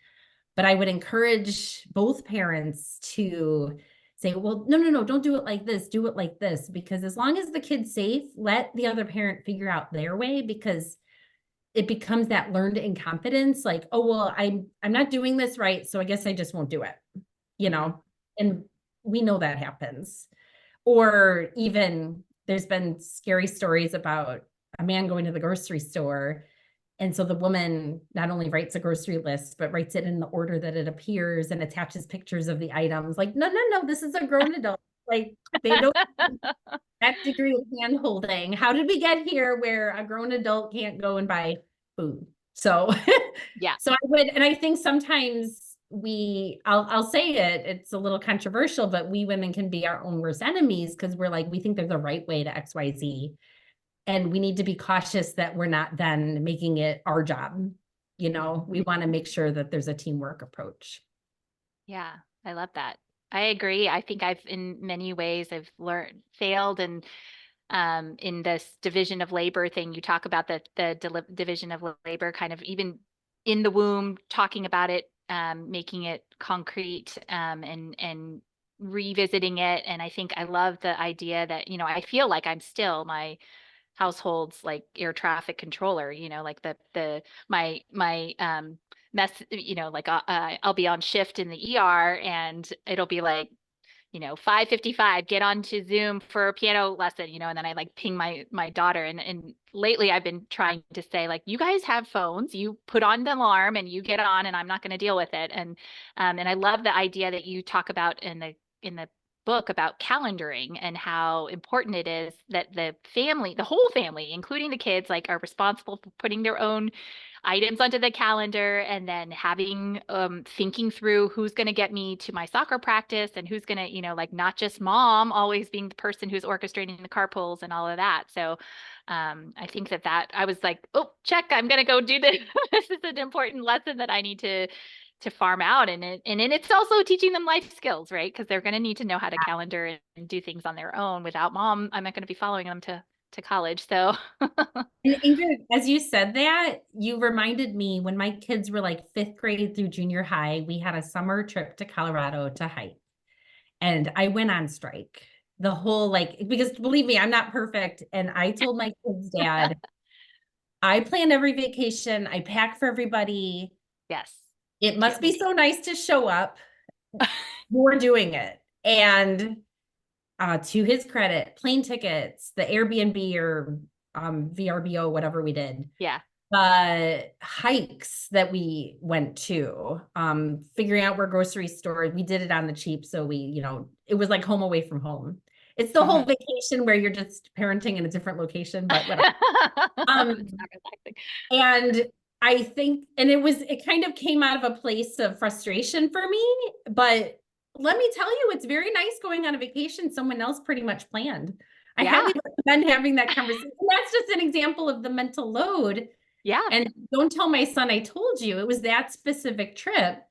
But I would encourage both parents to say, well, no, no, no, don't do it like this, do it like this. Because as long as the kid's safe, let the other parent figure out their way, because it becomes that learned incompetence, like, oh, well, I'm not doing this right, so I guess I just won't do it, you Hmm. know? And we know that happens. Or even there's been scary stories about a man going to the grocery store, and so the woman not only writes a grocery list, but writes it in the order that it appears and attaches pictures of the items. Like, no, no, no, this is a grown adult. Like, they don't have that degree of hand holding. How did we get here where a grown adult can't go and buy food? So, Yeah. so I would, and I think sometimes I'll say it, it's a little controversial, but we women can be our own worst enemies because we're like, we think there's a right way to XYZ. And we need to be cautious that we're not then making it our job. We want to make sure that there's a teamwork approach. Yeah, I love that. I agree. I think in many ways, I've failed, and in this division of labor thing, you talk about the division of labor, kind of even in the womb, talking about it, making it concrete, and revisiting it. And I think I love the idea that, I feel like I'm still my household's like air traffic controller, like my mess, like I'll be on shift in the ER and it'll be like, 5:55, get onto Zoom for a piano lesson, and then I like ping my daughter. And lately I've been trying to say, like, you guys have phones, you put on the alarm and you get on, and I'm not going to deal with it. And I love the idea that you talk about in the book about calendaring and how important it is that the whole family, including the kids, like, are responsible for putting their own items onto the calendar, and then having thinking through who's going to get me to my soccer practice, and who's going to, like, not just mom always being the person who's orchestrating the carpools and all of that. So I think that I was like, oh, check, I'm going to go do this. This is an important lesson that I need to farm out. And then it's also teaching them life skills, right? Because they're going to need to know how to calendar and do things on their own. Without mom, I'm not going to be following them to college. So And Ingrid, as you said that, you reminded me when my kids were like fifth grade through junior high, we had a summer trip to Colorado to hike. And I went on strike. The whole, like, because believe me, I'm not perfect. And I told my kids' dad, I plan every vacation, I pack for everybody. yes. It Do must be so nice to show up. We're doing it. And to his credit, plane tickets, the Airbnb or VRBO, whatever we did, Yeah. hikes that we went to, figuring out where grocery store, we did it on the cheap. So we, it was like home away from home. It's the whole Mhm. vacation where you're just parenting in a different location, but whatever. Um, It's not relaxing. and I think, and it kind of came out of a place of frustration for me, but let me tell you, it's very nice going on a vacation someone else pretty much planned. I Yeah. highly recommend having that conversation. That's just an example of the mental load. Yeah. And don't tell my son I told you. It was that specific trip.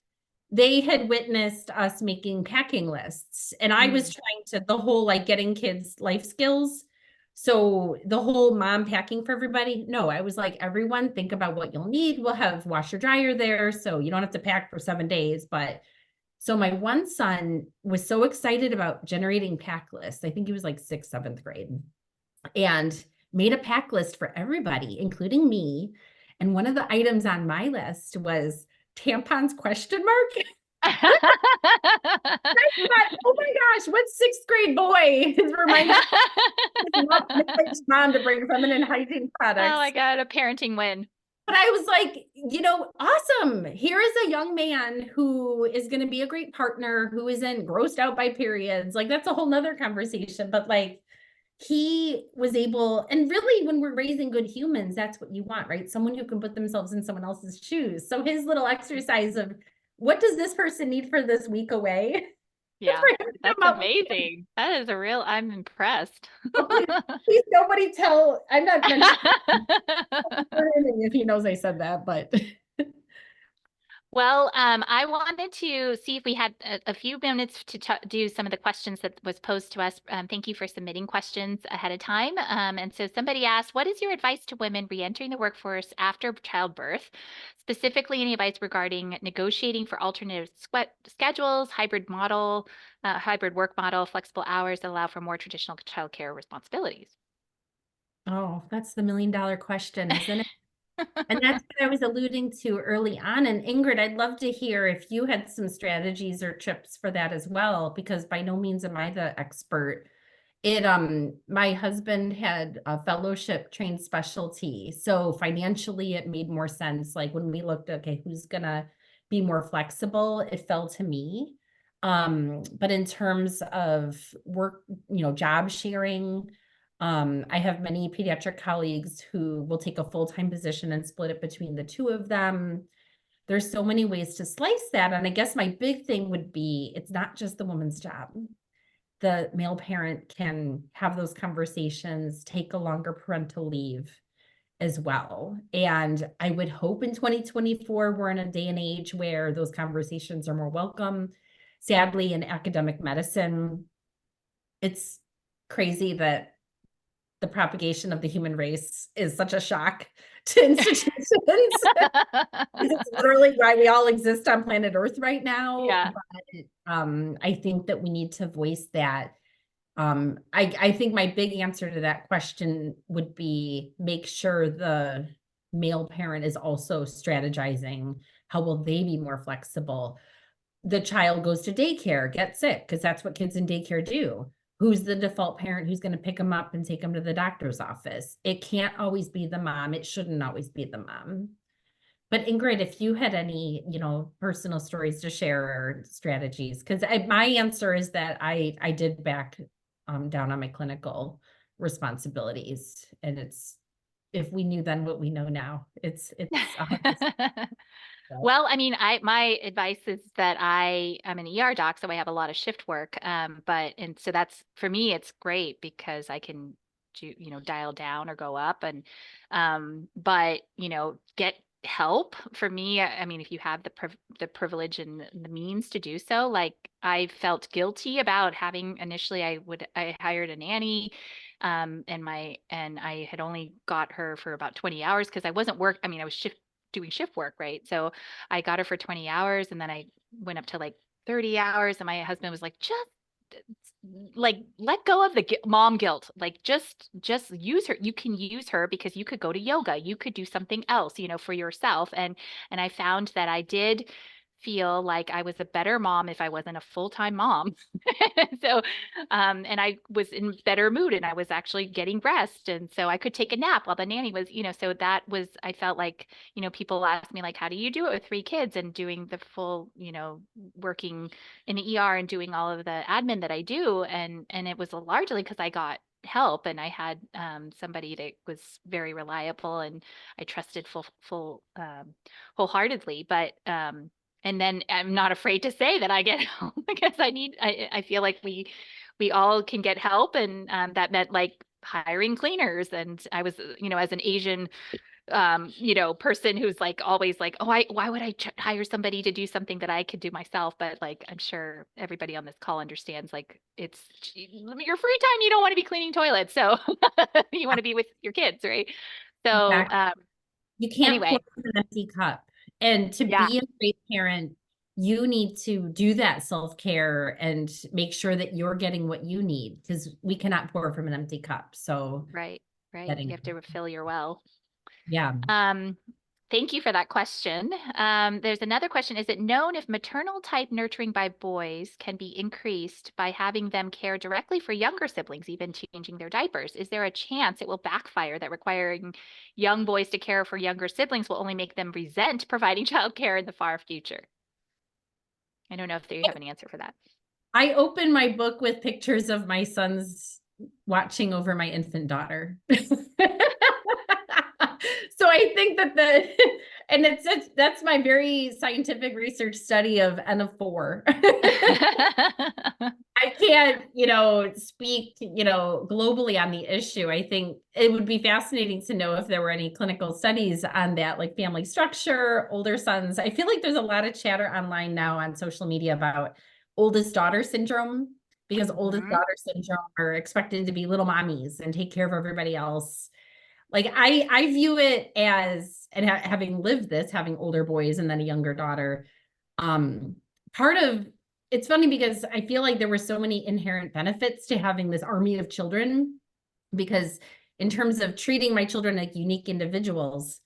They had witnessed us making packing lists, and I was Mm. trying to the whole like getting kids life skills. So the whole mom packing for everybody. No, I was like, everyone think about what you'll need. We'll have washer dryer there, so you don't have to pack for 7 days. But so my one son was so excited about generating pack lists. I think he was like sixth, seventh grade, and made a pack list for everybody, including me. And one of the items on my list was tampons question mark. I thought, oh my gosh, what sixth grade boy is reminding his mom to bring feminine hygiene Oh my products? God, a parenting win. But I was like, awesome. Here is a young man who is going to be a great partner, who isn't grossed out by periods. Like, that's a whole nother conversation. But like, he was able, and really, when we're raising good humans, that's what you want, right? Someone who can put themselves in someone else's shoes. So his little exercise of what does this person need for this week away? Yeah, For him to that's come up with, amazing. That is I'm impressed. oh, please nobody tell. I'm not mentioning if he knows I said that, but Well, I wanted to see if we had a few minutes to do some of the questions that was posed to us. Thank you for submitting questions ahead of time. And so somebody asked, what is your advice to women reentering the workforce after childbirth? Specifically, any advice regarding negotiating for alternative schedules, hybrid work model, flexible hours that allow for more traditional childcare responsibilities? oh, that's the $1 million question, isn't it? And that's what I was alluding to early on. And Ingrid, I'd love to hear if you had some strategies or tips for that as well, because by no means am I the expert. My husband had a fellowship trained specialty. So financially it made more sense. Like when we looked, okay, who's gonna be more flexible, it fell to me. But in terms of work, job sharing, I have many pediatric colleagues who will take a full-time position and split it between the two of them. There's so many ways to slice that. And I guess my big thing would be it's not just the woman's job. The male parent can have those conversations, take a longer parental leave as well. And I would hope in 2024, we're in a day and age where those conversations are more welcome. Sadly, in academic medicine, it's crazy that the propagation of the human race is such a shock to institutions. It's literally why we all exist on planet Earth right now. Yeah. But I think that we need to voice that. I think my big answer to that question would be make sure the male parent is also strategizing. How will they be more flexible? The child goes to daycare, gets sick, because that's what kids in daycare do. Who's the default parent who's going to pick them up and take them to the doctor's office? It can't always be the mom. It shouldn't always be the mom. But Ingrid, if you had any, personal stories to share or strategies, because my answer is that I did back down on my clinical responsibilities, and it's if we knew then what we know now, it's 100%. Well, I mean, my advice is that I'm an ER doc, so I have a lot of shift work. And so that's for me, it's great because I can dial down or go up but get help for me. I mean, if you have the privilege and the means to do so, like I felt guilty about having initially I hired a nanny and I had only got her for about 20 hours because I mean, I was doing shift work, right? So I got her for 20 hours and then I went up to like 30 hours and my husband was like, just like let go of the mom guilt. Like just use her. You can use her because you could go to yoga. You could do something else, for yourself. And I found that I did feel like I was a better mom if I wasn't a full-time mom. So, and I was in better mood and I was actually getting rest. And so I could take a nap while the nanny was, so that was, I felt like, people ask me like, how do you do it with 3 kids and doing the full, working in the ER and doing all of the admin that I do. And it was largely because I got help and I had somebody that was very reliable and I trusted wholeheartedly. But and then I'm not afraid to say that I get help because I feel like we all can get help, and that meant like hiring cleaners. And I was, as an Asian person who's like always like, oh, why would I hire somebody to do something that I could do myself? But like, I'm sure everybody on this call understands, like, it's your free time. You don't want to be cleaning toilets. So you want to be with your kids, right? So, Exactly. You can't pour anyway, from an empty cup. And to yeah, be a great parent, you need to do that self-care and make sure that you're getting what you need because we cannot pour from an empty cup. So right, right. You getting, have to refill your well. yeah. Um, Thank you for that question. There's another question. Is it known if maternal type nurturing by boys can be increased by having them care directly for younger siblings, even changing their diapers? Is there a chance it will backfire that requiring young boys to care for younger siblings will only make them resent providing childcare in the far future? I don't know if you have an answer for that. I open my book with pictures of my sons watching over my infant daughter. So I think that and that's my very scientific research study of N of 4. I can't, speak, globally on the issue. I think it would be fascinating to know if there were any clinical studies on that, like family structure, older sons. I feel like there's a lot of chatter online now on social media about oldest daughter syndrome, because oldest Mhm. daughter syndrome are expected to be little mommies and take care of everybody else. Like I view it as, and having lived this, having older boys and then a younger daughter, um, part of it's funny because I feel like there were so many inherent benefits to having this army of children, because in terms of treating my children like unique individuals,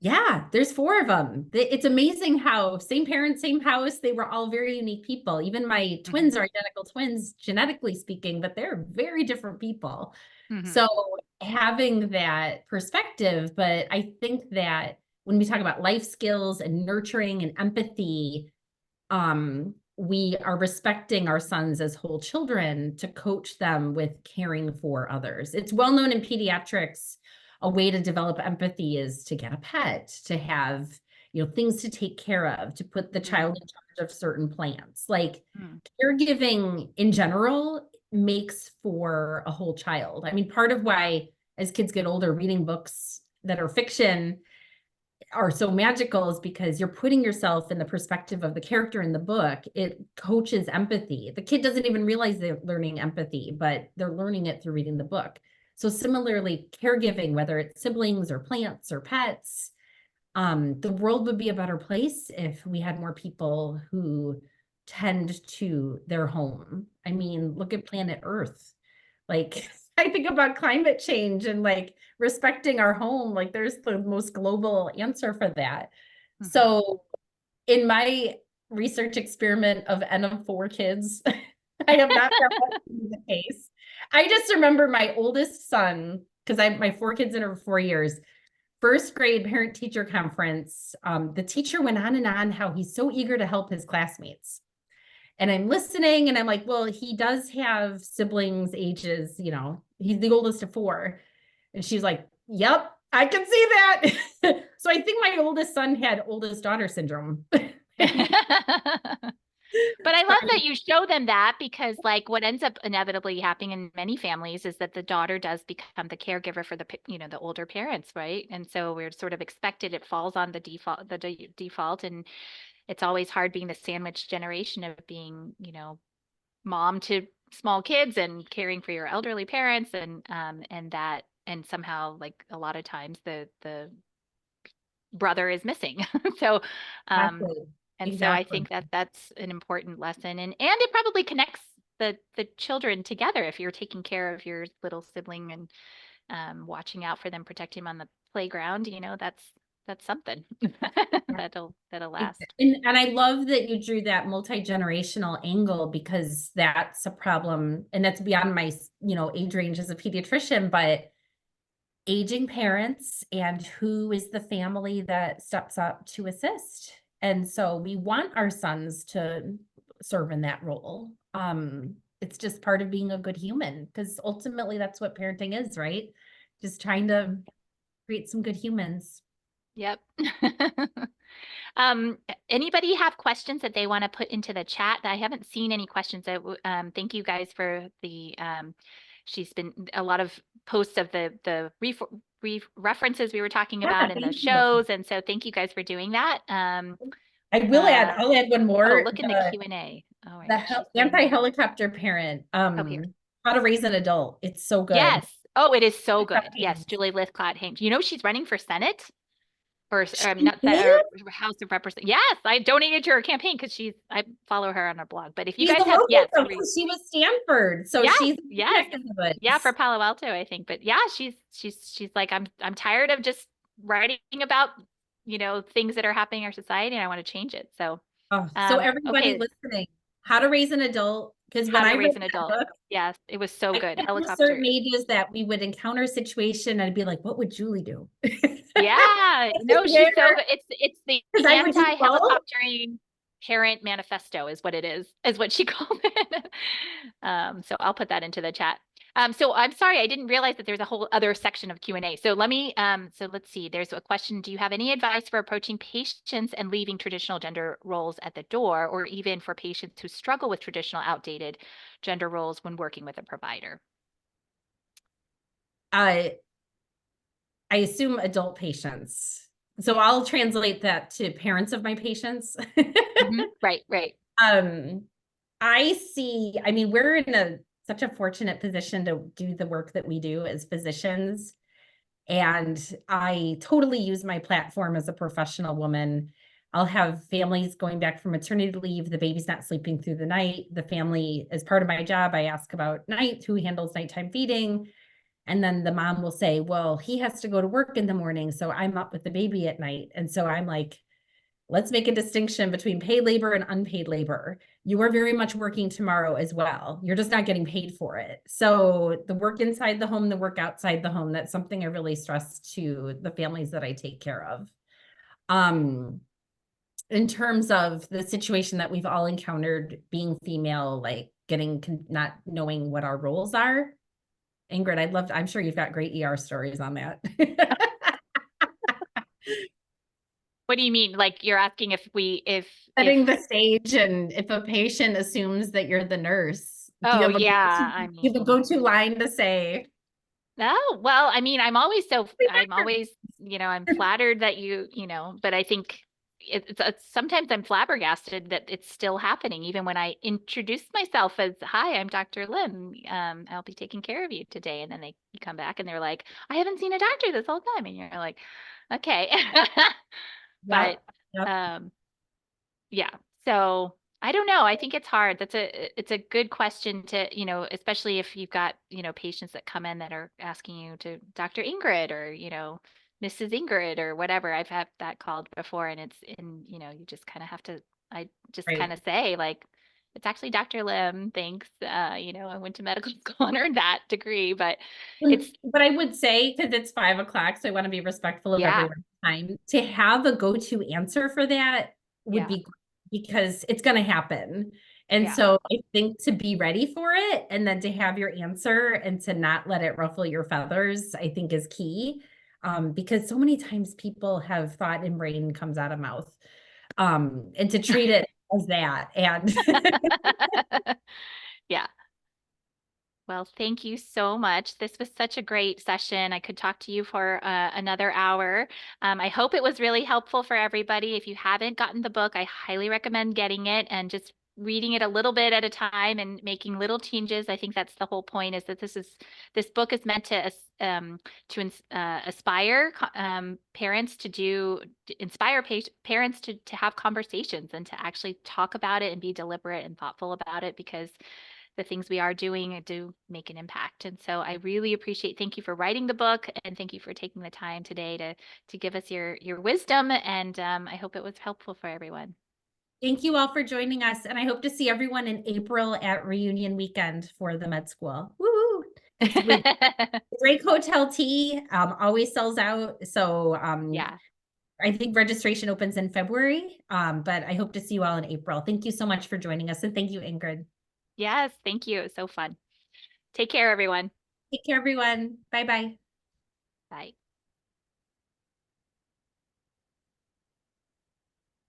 yeah, there's 4 of them. It's amazing how same parents, same house, they were all very unique people. Even my twins Mhm. are identical twins, genetically speaking, but they're very different people. Mhm. So having that perspective, but I think that when we talk about life skills and nurturing and empathy, we are respecting our sons as whole children to coach them with caring for others. It's well known in pediatrics, a way to develop empathy is to get a pet, to have, things to take care of, to put the Mhm. child in charge of certain plants. Like Mhm. caregiving in general makes for a whole child. I mean, part of why as kids get older, reading books that are fiction are so magical is because you're putting yourself in the perspective of the character in the book. It coaches empathy. The kid doesn't even realize they're learning empathy, but they're learning it through reading the book. So similarly, caregiving, whether it's siblings or plants or pets, the world would be a better place if we had more people who tend to their home. I mean, look at planet Earth. Like, I think about climate change and like respecting our home. Like, there's the most global answer for that. Mhm. So, in my research experiment of N of 4 kids, I have not found that to be the case. I just remember my oldest son, because my 4 kids in over 4 years, first grade parent teacher conference. The teacher went on and on how he's so eager to help his classmates. And I'm listening and I'm like, well, he does have siblings ages, he's the oldest of 4. And she's like, yep, I can see that. So I think my oldest son had oldest daughter syndrome. But I love that you show them that, because like what ends up inevitably happening in many families is that the daughter does become the caregiver for the older parents, right? And so we're sort of expected, it falls on the default, and it's always hard being the sandwich generation of being, mom to small kids and caring for your elderly parents, and somehow like a lot of times the brother is missing. So um Exactly. and so I Exactly. think that that's an important lesson, and it probably connects the children together if you're taking care of your little sibling and watching out for them, protecting them on the playground. That's that's something that'll last. And I love that you drew that multi-generational angle because that's a problem and that's beyond my, age range as a pediatrician, but aging parents and who is the family that steps up to assist. And so we want our sons to serve in that role. It's just part of being a good human because ultimately that's what parenting is, right? Just trying to create some good humans. Yep. Anybody have questions that they want to put into the chat? I haven't seen any questions. Thank you guys for the, she's been a lot of posts of the references we were talking Yeah, about in the thank you. shows. And so thank you guys for doing that. I will add, I'll add one Oh, more. look in the Q&A. All right. She's putting that. Anti-helicopter parent, Oh, here. how to raise an adult. It's so good. Yes. Oh, it is so good. Yes. Julie Lithcott-Hames. You know, she's running for Senate or not that or House of Representatives. Yes, I donated to her campaign because I follow her on her blog. But if you She's guys a have, local, she was Stanford, so yes, she's yes, yeah, for Palo Alto, I think. But yeah, she's like, I'm tired of just writing about things that are happening in our society, and I want to change it. So, so everybody okay, listening, how to raise an adult? Because when how I to read raise an that adult. book, Yes, it was so good. I Helicopter. certain ages that we would encounter a situation, I'd be like, "What would Julie do?" Yeah, no, she's so good. It's the I would just follow. anti-helicoptering parent manifesto is what it is what she called it. So I'll put that into the chat. So I'm sorry, I didn't realize that there's a whole other section of Q&A. So so let's see. There's a question. Do you have any advice for approaching patients and leaving traditional gender roles at the door, or even for patients who struggle with traditional outdated gender roles when working with a provider? I assume adult patients. So I'll translate that to parents of my patients. Right, right. I mean, we're in such a fortunate position to do the work that we do as physicians. And I totally use my platform as a professional woman. I'll have families going back from maternity leave. The baby's not sleeping through the night. The family, as part of my job, I ask about night, who handles nighttime feeding. And then the mom will say, well, he has to go to work in the morning. So I'm up with the baby at night. And so I'm like, let's make a distinction between paid labor and unpaid labor. You are very much working tomorrow as well. You're just not getting paid for it. So the work inside the home, the work outside the home, that's something I really stress to the families that I take care of. In terms of the situation that we've all encountered being female, like not knowing what our roles are. Ingrid, I'm sure you've got great ER stories on that. What do you mean? Like you're asking if Setting the stage, and if a patient assumes that you're the nurse, do you oh have yeah, I you have a mean, go-to line to say? oh well, I mean, I'm always I'm flattered that but I think sometimes I'm flabbergasted that it's still happening, even when I introduce myself as, "Hi, I'm Dr. Lim. I'll be taking care of you today," and then they come back and they're like, "I haven't seen a doctor this whole time," and you're like, "Okay," but Yep. Yep. yeah. So I don't know. I think it's hard. It's a good question to, especially if you've got, patients that come in that are asking you to Dr. Ingrid or, Mrs. Ingrid or whatever. I've had that called before and you just kind of have to, I just kind Right. of say like, it's actually Dr. Lim. Thanks. I went to medical school and earned that degree, but it's, But I would say, because it's 5 o'clock, so I want to be respectful of yeah, everyone's time, to have a go-to answer for that would yeah, be because it's going to happen. And yeah. so I think to be ready for it and then to have your answer and to not let it ruffle your feathers, I think is key. Because so many times people have thought and brain comes out of mouth. And to treat it as that. And Yeah. Well, thank you so much. This was such a great session. I could talk to you for another hour. I hope it was really helpful for everybody. If you haven't gotten the book, I highly recommend getting it and just reading it a little bit at a time and making little changes. I think that's the whole point, is that this book is meant aspire parents to inspire parents to have conversations and to actually talk about it and be deliberate and thoughtful about it, because the things we are doing do make an impact. And so I really appreciate, thank you for writing the book, and thank you for taking the time today to give us your wisdom. And I hope it was helpful for everyone. Thank you all for joining us, and I hope to see everyone in April at reunion weekend for the med school. Woo! It's with Drake Hotel Tea, always sells out. So Yeah. I think registration opens in February, but I hope to see you all in April. Thank you so much for joining us, and thank you, Ingrid. Yes, thank you. It was so fun. Take care, everyone. Take care, everyone. Bye-bye. Bye.